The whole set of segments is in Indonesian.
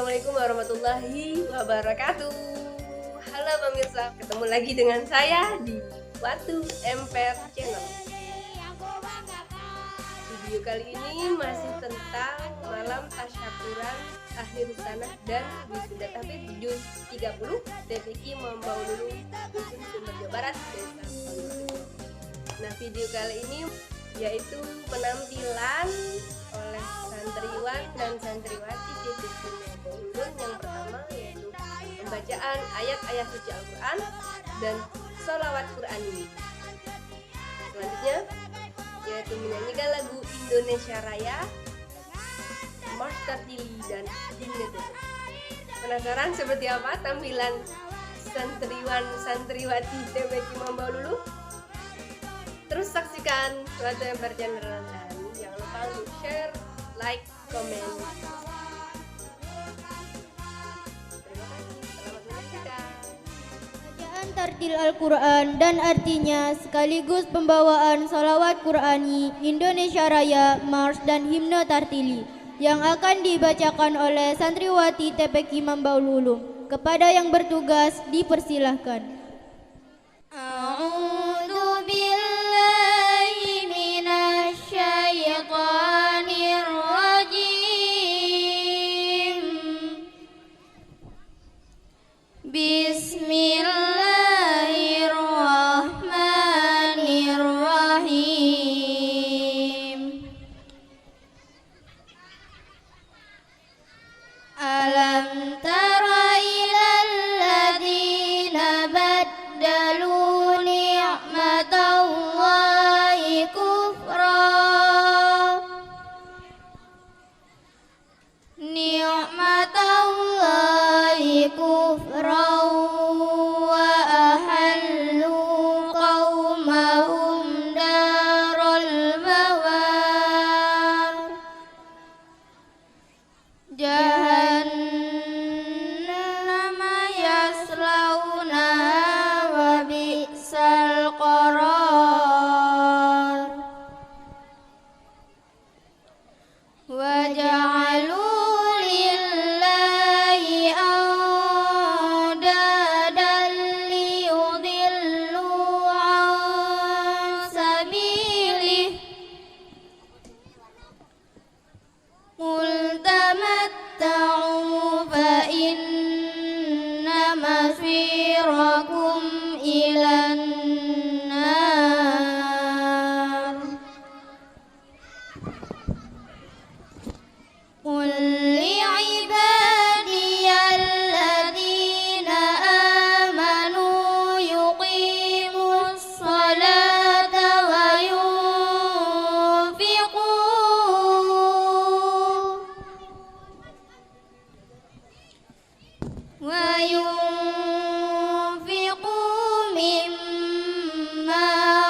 Assalamualaikum warahmatullahi wabarakatuh. Halo pemirsa, ketemu lagi dengan saya di Watu Emper Channel. Video kali ini masih tentang malam tasyakuran akhir sanah dan wisuda tahfidz juz 30 TPQ Mambaululu Dusun Sumber Jawa Barat Desa Panggung. Nah, video kali ini yaitu penampilan oleh santriwan dan santriwati TPQ Mambaululu. Yang pertama yaitu pembacaan ayat-ayat suci Al-Quran dan sholawat Quran ini. Selanjutnya yaitu menyanyikan lagu Indonesia Raya, Mars Tartili dan Himne. Penasaran seperti apa tampilan santriwan santriwati TPQ Mambaululu? Terus saksikan Watu Emper Channel dan jangan lupa untuk share, like, komen. Terima kasih, selamat menyaksikan. Bacaan tartil Al-Quran dan artinya sekaligus pembawaan sholawat Qurani Indonesia Raya, Mars dan Himne Tartili yang akan dibacakan oleh santriwati TPQ Mambaululu. Kepada yang bertugas dipersilahkan. A'udzu billahi minasyaitonir rajim. Bismillahirrahmanirrahim. Alam tara ilal ladzina baddalu ni'matallahi kufra wa ahallu qaumahum darul bawar jahannama yaslaunaha wa bi'sal qarar wa ja'alu lillahi andadan liyudillu an sabilih qul tamatta'u fa inna masirakum ilan nar qul li'ibadiyalladzina amanu yuqimus salata wa yunfiqu mimma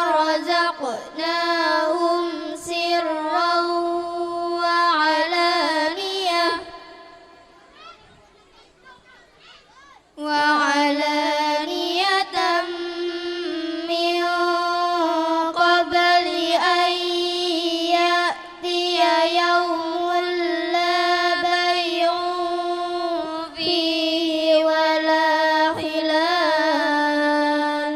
razaqnahum sirran wa alaniyatan min qabli an ya'tiya yawmun la bay'un fihi wa la khilal.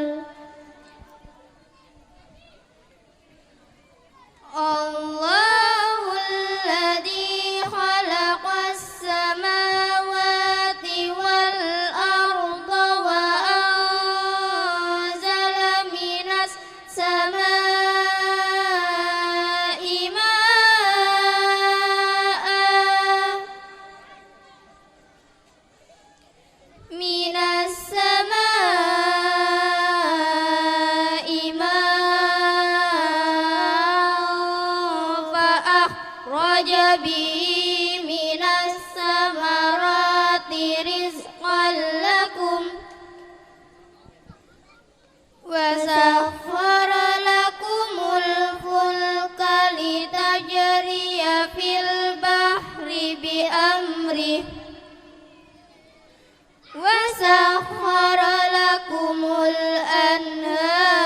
Allahul ladzi khalaqas samawati wal arda wa anzala minas samaa'i maa'an fa akhraja bihi minas samarati rizqan lakum wa sakhkhara lakumul fulka litajriya fil bahri bi amrih wa sakhkhara lakumul anhar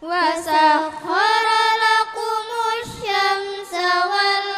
wa sakhkhara lakumus syamsa wal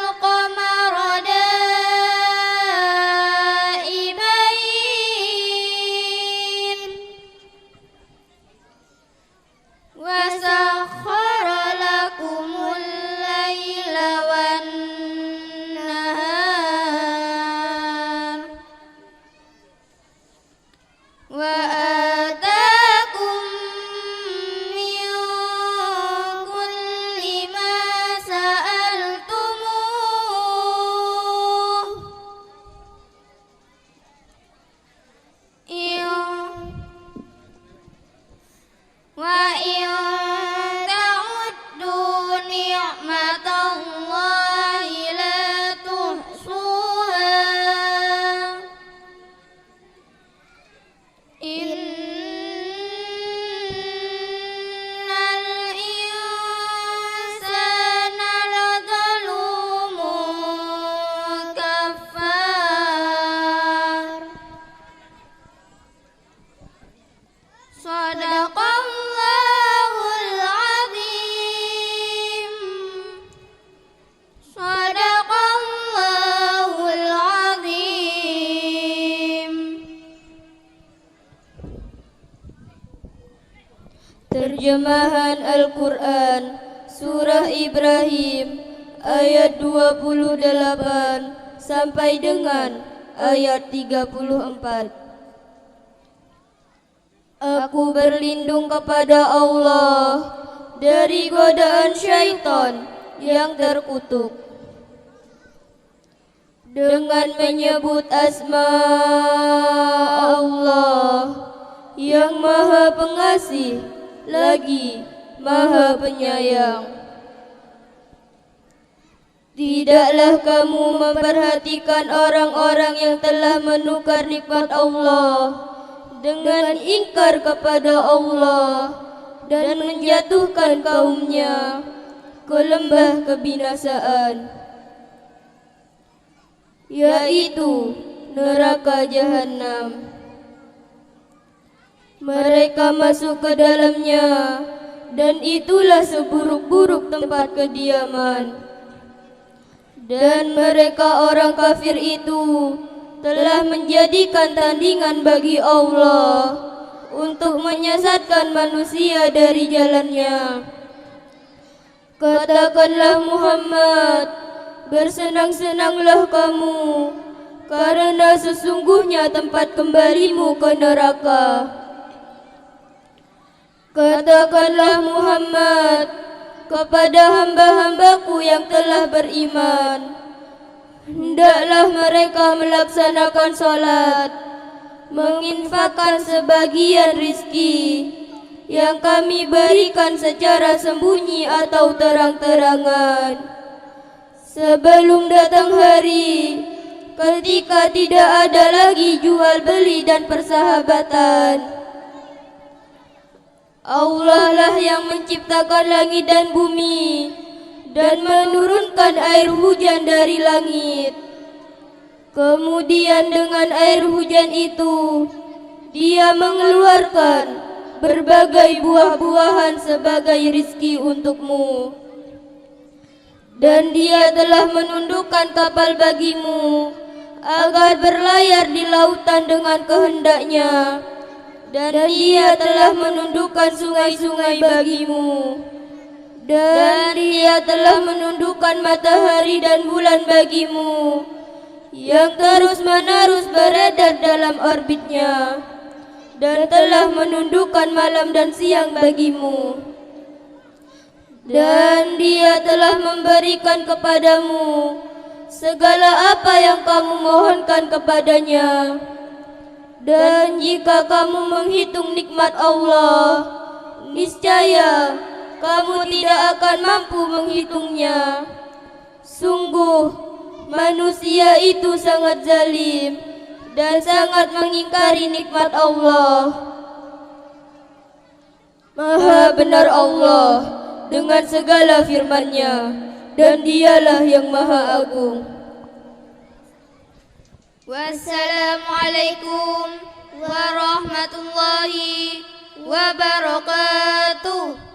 Terjemahan Al-Quran Surah Ibrahim ayat 28 sampai dengan ayat 34. Aku berlindung kepada Allah dari godaan syaitan yang terkutuk. Dengan menyebut asma Allah yang Maha Pengasih lagi Maha Penyayang. Tidaklah kamu memperhatikan orang-orang yang telah menukar nikmat Allah dengan ingkar kepada Allah dan menjatuhkan kaumnya ke lembah kebinasaan, yaitu neraka jahanam. Mereka masuk ke dalamnya, dan itulah seburuk-buruk tempat kediaman. Dan mereka orang kafir itu telah menjadikan tandingan bagi Allah untuk menyesatkan manusia dari jalannya. Katakanlah Muhammad, bersenang-senanglah kamu, karena sesungguhnya tempat kembalimu ke neraka. Katakanlah Muhammad kepada hamba-hambaku yang telah beriman, hendaklah mereka melaksanakan salat, menginfakkan sebagian rizki yang kami berikan secara sembunyi atau terang-terangan, sebelum datang hari ketika tidak ada lagi jual beli dan persahabatan. Allah lah yang menciptakan langit dan bumi dan menurunkan air hujan dari langit. Kemudian dengan air hujan itu Dia mengeluarkan berbagai buah-buahan sebagai rizki untukmu. Dan Dia telah menundukkan kapal bagimu agar berlayar di lautan dengan kehendaknya. Dan Dia telah menundukkan sungai-sungai bagimu. Dan Dia telah menundukkan matahari dan bulan bagimu, yang terus-menerus beredar dalam orbitnya, dan telah menundukkan malam dan siang bagimu. Dan Dia telah memberikan kepadamu segala apa yang kamu mohonkan kepadanya. Dan jika kamu menghitung nikmat Allah, niscaya kamu tidak akan mampu menghitungnya. Sungguh manusia itu sangat zalim dan sangat mengingkari nikmat Allah. Maha benar Allah dengan segala firman-Nya, dan Dialah yang Maha Agung. Wassalamualaikum warahmatullahi wabarakatuh.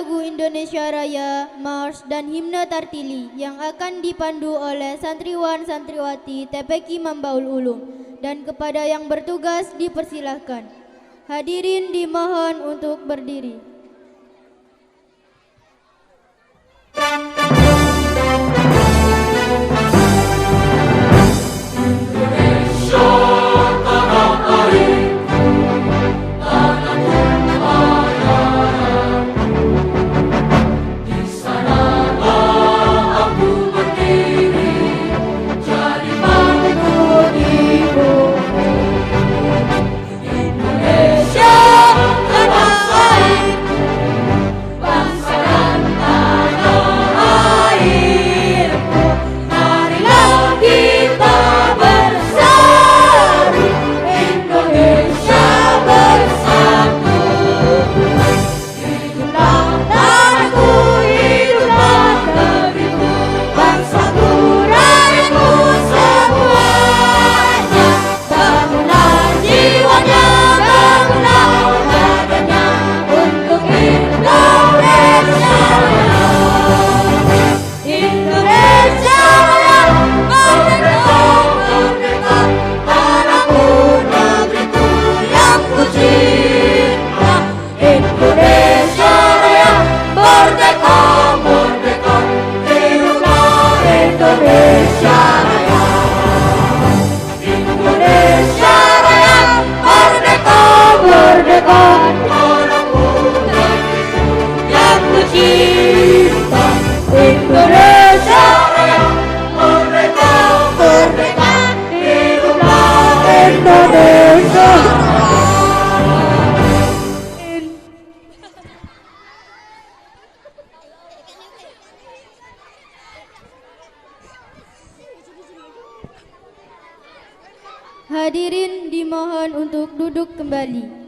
lagu Indonesia Raya, Mars, dan Himne Tartili yang akan dipandu oleh santriwan-santriwati TPQ Mambaul Ulum. Dan kepada yang bertugas dipersilahkan. Hadirin dimohon untuk berdiri. Hadirin dimohon untuk duduk kembali.